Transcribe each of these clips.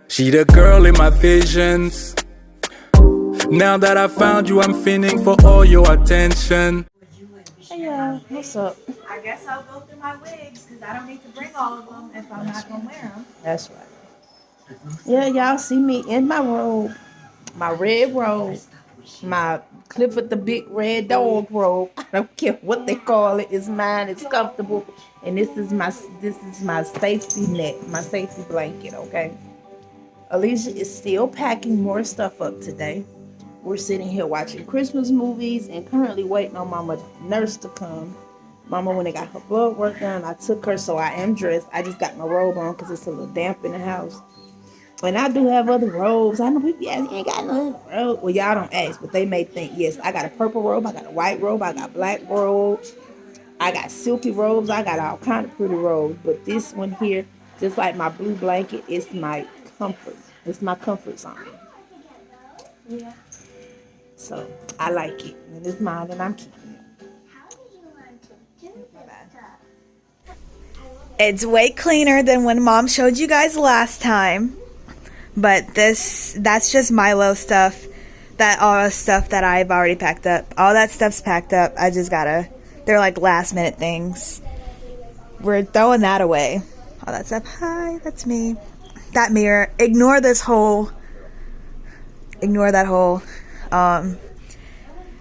She the girl in my visions. Now that I found you, I'm fiending for all your attention. Hey y'all, what's up? I guess I'll go through my wigs because I don't need to bring all of them if I'm not gonna wear them. That's right. Yeah, y'all see me in my robe, my red robe, my Clifford the Big Red Dog robe. I don't care what they call it. It's mine. It's comfortable, and this is my safety net, my safety blanket. Okay. Alicia is still packing more stuff up today. We're sitting here watching Christmas movies and currently waiting on Mama nurse to come. Mama, when they got her blood work done, I took her, so I am dressed. I just got my robe on because it's a little damp in the house. And I do have other robes. I know people ask, you ain't got no robe. Well, y'all don't ask, but they may think, yes, I got a purple robe, I got a white robe, I got black robes, I got silky robes, I got all kind of pretty robes. But this one here, just like my blue blanket, it's my comfort. It's my comfort zone. Yeah. So I like it. And it's mine and I'm keeping it. It's way cleaner than when Mom showed you guys last time. But that's just Milo stuff. All stuff that I've already packed up. All that stuff's packed up. I just they're like last minute things. We're throwing that away. All that stuff. Hi, that's me. That mirror. Ignore that hole. And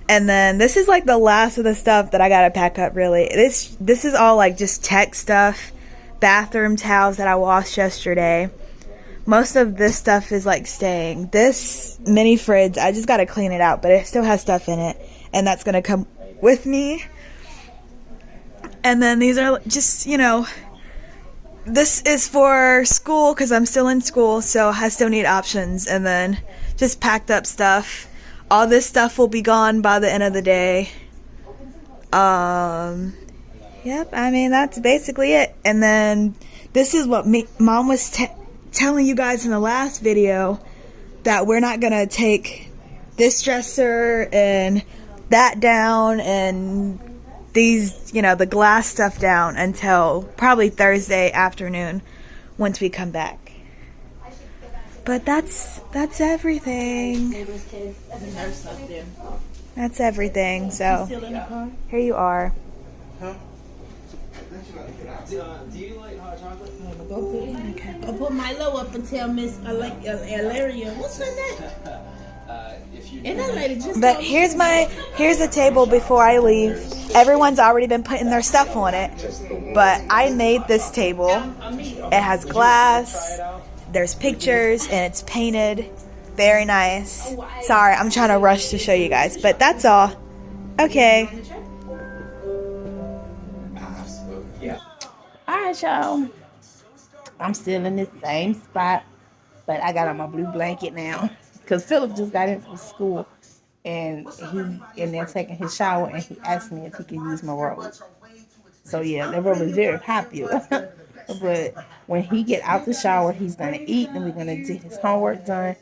then this is like the last of the stuff that I gotta pack up really. This is all like just tech stuff. Bathroom towels that I washed yesterday. Most of this stuff is like staying. This mini fridge, I just gotta clean it out, but it still has stuff in it. And that's gonna come with me. And then these are just, this is for school because I'm still in school, so I still need options. And then just packed up stuff. All this stuff will be gone by the end of the day. Yep, I mean, that's basically it. And then this is what Mom was telling you guys in the last video, that we're not going to take this dresser and that down and these, the glass stuff down until probably Thursday afternoon once we come back. But that's everything. That's everything. So here you are. Huh? Do you like hot chocolate? Okay. I'll put Milo up and tell Miss Alaria. What's her name? And that lady just. But here's the table before I leave. Everyone's already been putting their stuff on it, but I made this table. It has glass. There's pictures and it's painted. Very nice. Sorry, I'm trying to rush to show you guys, but that's all. Okay. Alright, y'all. I'm still in the same spot, but I got on my blue blanket now. Because Philip just got in from school and they're taking his shower and he asked me if he could use my robe. So yeah, that robe is very popular. But when he get out the shower, he's gonna eat and we're gonna get his homework done.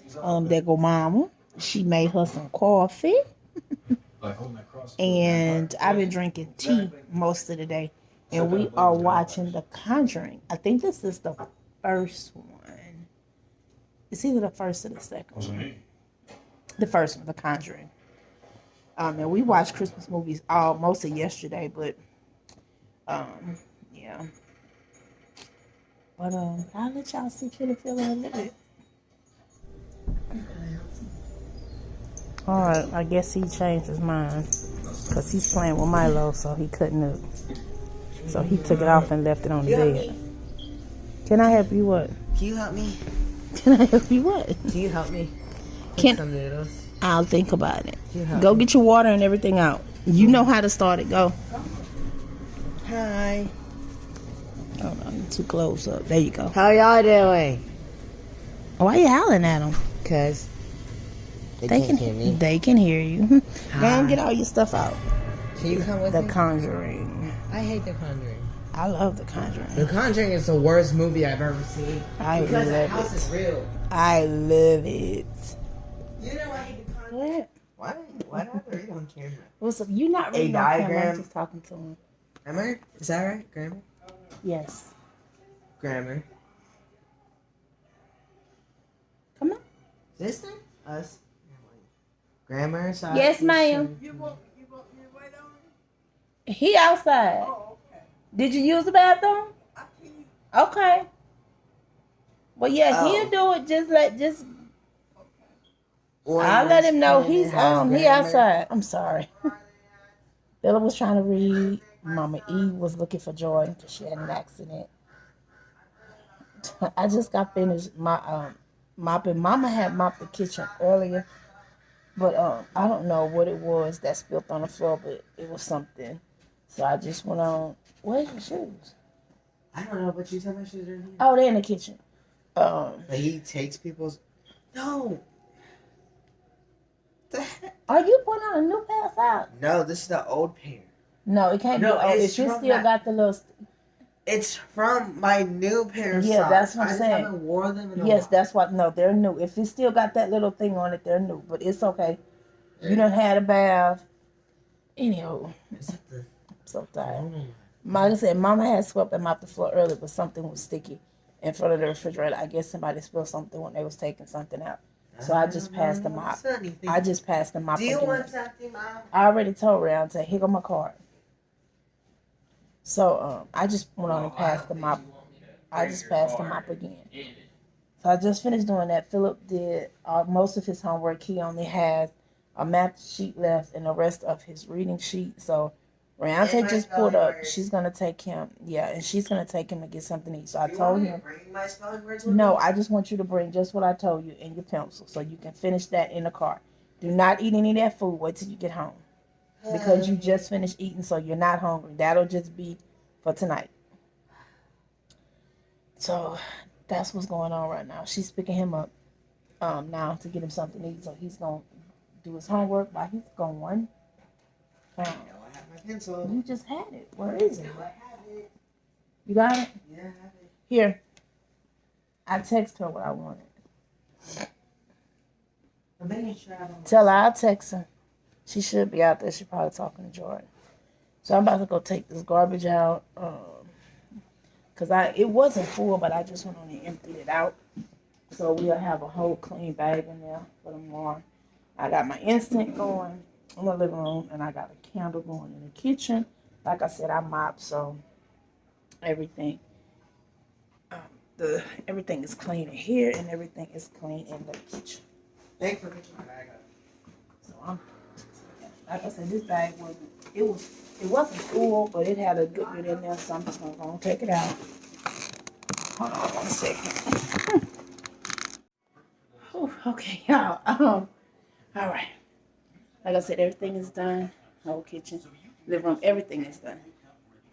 There go Mama. She made her some coffee. And I've been drinking tea most of the day. And we are watching The Conjuring. I think this is the first one. It's either the first or the second one. The first one, The Conjuring. And we watched Christmas movies most of yesterday, but yeah. But I'll let y'all see Philip in a little bit. Alright, I guess he changed his mind. Because he's playing with Milo, so he couldn't. So he took it off and left it on the bed. Can I help you what? Can you help me? Can I help you what? Can you help me? I'll think about it. Go get your water and everything out. You know how to start it. Go. Hi. Hold on, too close up. There you go. How y'all doing? Why are you howling at them? Because they can't hear me. They can hear you. Go and get all your stuff out. Can you come with me? me? The Conjuring. I hate The Conjuring. I love The Conjuring. The Conjuring is the worst movie I've ever seen. Because the house is real. I love it. You know I hate The Conjuring. What? Why not read on camera? What's up? You're not reading on camera. I'm just talking to him. Grammar? Is that right? Grammar? Yes. Grammar. This thing? Us. Grammar side. Yes, ma'am. You want me to wait on you? He outside. Oh, okay. Did you use the bathroom? I can. Okay. Well, yeah, Oh. he'll do it. Just. Or I'll let him know Miss Penn he's has he grammar. outside. I'm sorry. Bella was trying to read. Mama E was looking for Jordan because she had an accident. I just got finished mopping. Mama had mopped the kitchen earlier, but I don't know what it was that spilled on the floor, but it was something. So I just went on. Where's your shoes? I don't know, but you said my shoes are in here. Oh, they're in the kitchen. But he takes people's. No. The heck? Are you putting on a new pair of socks? No, this is the old pair. No, it can't No, be old. it's If you from still that- got the little. It's from my new pair of Yeah, socks. that's what I'm I just saying. haven't worn them in a Yes, while. that's what. No, they're new. If it still got that little thing on it, they're new. But it's okay. You done had a bath. Anyhow, Is that the? I'm so I tired. don't know. Like I said, Mama had swept and mopped the floor earlier, but something was sticky in front of the refrigerator. I guess somebody spilled something when they was taking something out. So I just passed the mop. I just passed the mop Do you again. want something, Mom? I already told Round to here go my card. So I just went on and passed the mop. I just passed the mop again. So I just finished doing that. Philip did most of his homework. He only has a math sheet left and the rest of his reading sheet. So Riante just pulled up. She's gonna take him, and she's gonna take him to get something to eat. So I told him, Bring my spelling words with no, me? I just want you to bring just what I told you in your pencil, so you can finish that in the car. Do not eat any of that food. Wait till you get home, because you just finished eating, so you're not hungry. That'll just be for tonight. So that's what's going on right now. She's picking him up now to get him something to eat. So he's gonna do his homework while he's going. No, I have my pencil. You just had it. Where is it? I have it. You got it? Yeah, I have it. Here. I text her what I wanted. I'm making sure I don't. Tell her I'll text her. She should be out there. She's probably talking to Jordan. So I'm about to go take this garbage out. Cause it wasn't full, but I just went on and emptied it out. So we'll have a whole clean bag in there for tomorrow. I got my instant going in the living room, and I got a candle going in the kitchen. Like I said, I mopped, so everything. Everything is clean in here, and everything is clean in the kitchen. Thanks for picking my bag up. So like I said, this bag wasn't full, but it had a good bit in there, so I'm just gonna go and take it out. Hold on 1 second. Whew, okay, y'all. All right. Like I said, everything is done. Whole kitchen, living room, everything is done.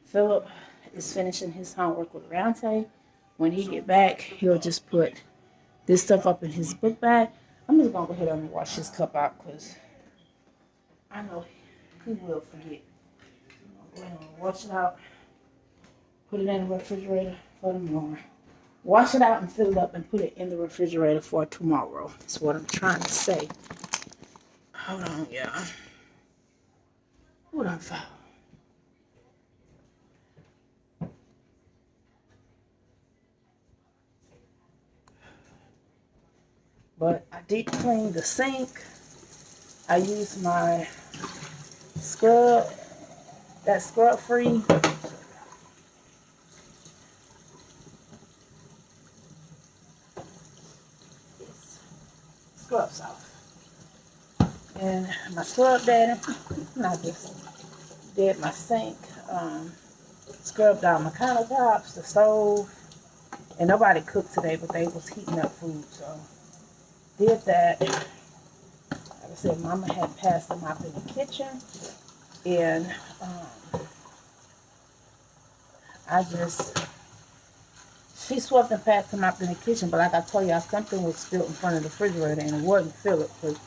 Philip is finishing his homework with Roundtable. When he get back, he'll just put this stuff up in his book bag. I'm just gonna go ahead and wash his cup out because I know he will forget. Go ahead and wash it out. Put it in the refrigerator for tomorrow. Wash it out and fill it up and put it in the refrigerator for tomorrow. That's what I'm trying to say. Hold on, y'all. Hold on, file. But I did clean the sink. I used my scrub, that scrub free. Scrub soft. And my scrub daddy, not this, did my sink, scrubbed out my countertops, the stove. And nobody cooked today, but they was heating up food, so did that. Like I said, Mama had passed them out in the kitchen, and she swept and passed them out in the kitchen, but like I told y'all, something was spilled in front of the refrigerator, and it wasn't Philip, because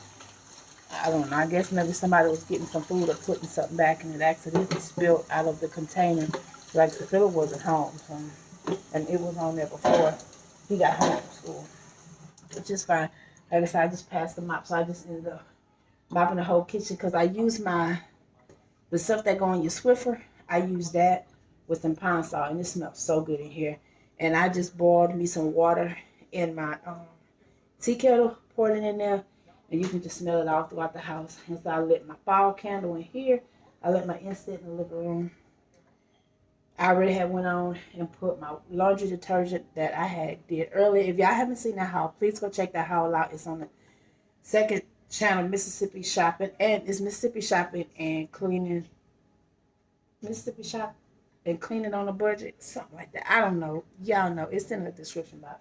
I don't know, I guess maybe somebody was getting some food or putting something back, and it accidentally spilled out of the container. Like the Philip wasn't home, so, and it was on there before he got home from school, which is fine. Like I said, I just passed the mop, so I just ended up mopping the whole kitchen because I used the stuff that go in your Swiffer. I used that with some pine salt, and it smells so good in here. And I just boiled me some water in my tea kettle, pour it in there, and you can just smell it all throughout the house. And so I lit my fall candle in here. I lit my incense in the living room. I already had went on and put my laundry detergent that I had did earlier. If y'all haven't seen that haul, please go check that haul out. It's on the second channel, Mississippi Shopping, and it's Mississippi Shopping and Cleaning. Mississippi Shop and Cleaning on a Budget, something like that. I don't know. Y'all know. It's in the description box.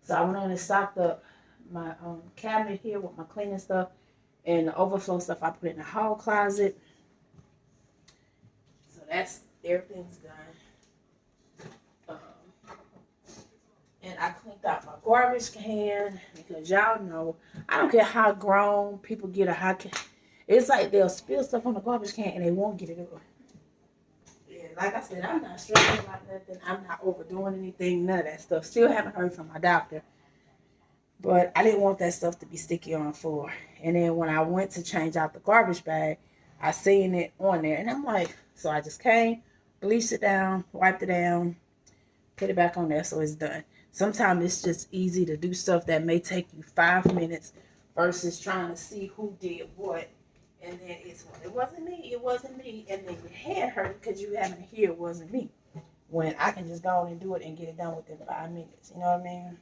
So I went on and stocked up my cabinet here with my cleaning stuff, and the overflow stuff I put in the hall closet. So that's everything's done. And I cleaned out my garbage can because y'all know I don't care how grown people get or how it's like they'll spill stuff on the garbage can and they won't get it up. Yeah, like I said, I'm not stressing about nothing. I'm not overdoing anything, none of that stuff. Still haven't heard from my doctor. But I didn't want that stuff to be sticky on the floor. And then when I went to change out the garbage bag, I seen it on there. And I'm like, so I just came, bleached it down, wiped it down, put it back on there so it's done. Sometimes it's just easy to do stuff that may take you 5 minutes versus trying to see who did what. And then it's, well, it wasn't me. And then your head hurt because you having to hear it wasn't me. When I can just go on and do it and get it done within 5 minutes. You know what I mean?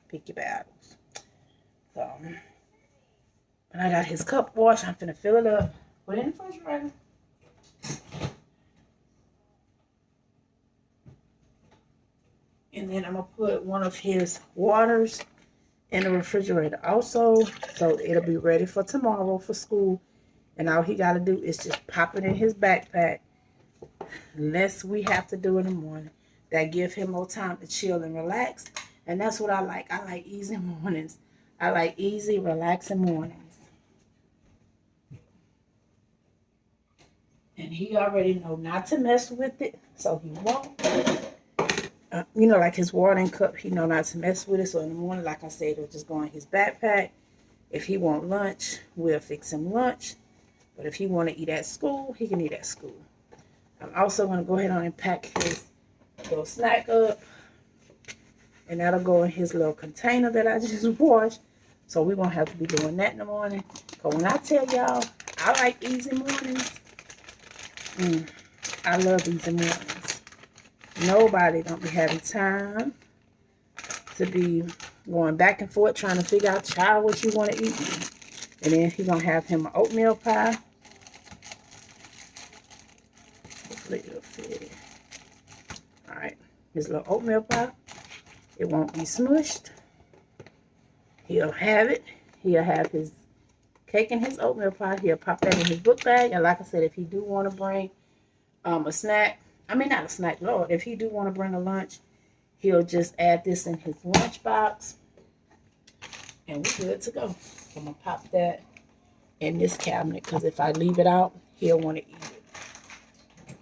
Pick your battles. So, but I got his cup wash. I'm finna fill it up. Put it in the refrigerator. And then I'm going to put one of his waters in the refrigerator also. So it'll be ready for tomorrow for school. And all he got to do is just pop it in his backpack. Less we have to do in the morning. That give him more time to chill and relax. And that's what I like. I like easy mornings. I like easy, relaxing mornings. And he already know not to mess with it. So he won't. You know, like his watering cup, he know not to mess with it. So in the morning, like I said, it'll just go in his backpack. If he want lunch, we'll fix him lunch. But if he want to eat at school, he can eat at school. I'm also going to go ahead on and pack his little snack up. And that'll go in his little container that I just washed. So we're going to have to be doing that in the morning. But when I tell y'all, I like easy mornings. I love easy mornings. Nobody don't be having time to be going back and forth trying to figure out, child, what you want to eat. And then he's going to have him an oatmeal pie. Alright, his little oatmeal pie. It won't be smushed. He'll have it. He'll have his cake and his oatmeal pie. He'll pop that in his book bag. And like I said, if he do want to bring a snack, I mean not a snack, Lord. If he do want to bring a lunch, he'll just add this in his lunch box. And we're good to go. I'm going to pop that in this cabinet because if I leave it out, he'll want to eat it.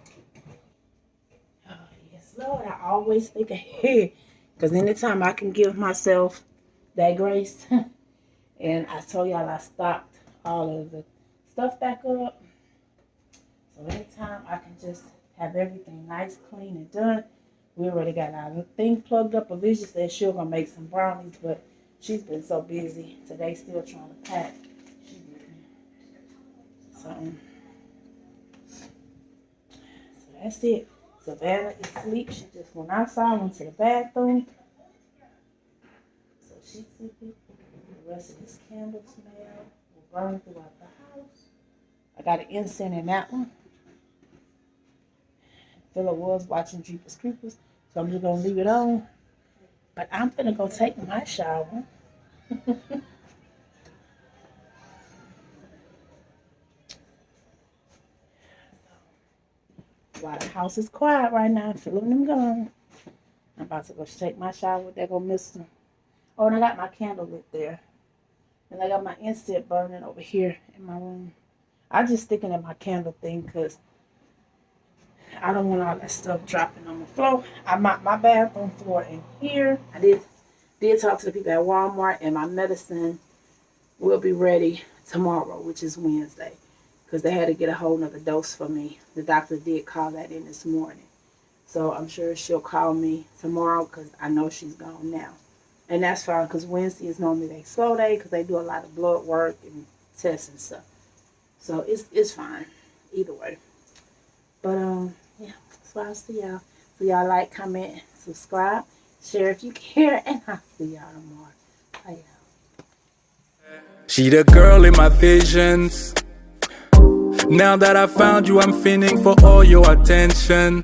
Oh, yes, Lord. I always think ahead. Because anytime I can give myself that grace, and I told y'all I stocked all of the stuff back up. So anytime I can just have everything nice, clean, and done. We already got our thing plugged up. Alicia said she was going to make some brownies, but she's been so busy today still trying to pack. She didn't. So that's it. Savannah is asleep. She just went outside, went to the bathroom. So she's sleeping. The rest of this candle smell will burn throughout the house. I got an incense in that one. Philip was watching Jeepers Creepers, so I'm just going to leave it on. But I'm going to go take my shower. While the house is quiet right now, Philip them gone. I'm about to go take my shower with that go mister. Oh, and I got my candle lit there. And I got my incense burning over here in my room. I'm just sticking at my candle thing because I don't want all that stuff dropping on the floor. I mopped my bathroom floor in here. I did talk to the people at Walmart, and my medicine will be ready tomorrow, which is Wednesday, because they had to get a whole nother dose for me. The doctor did call that in this morning. So I'm sure she'll call me tomorrow because I know she's gone now. And that's fine because Wednesday is normally their slow day because they do a lot of blood work and tests and stuff. So it's fine either way. But yeah, so I'll see y'all. So y'all like, comment, subscribe, share if you care, and I'll see y'all tomorrow. Bye, y'all. She the girl in my visions. Now that I found you, I'm fiending for all your attention.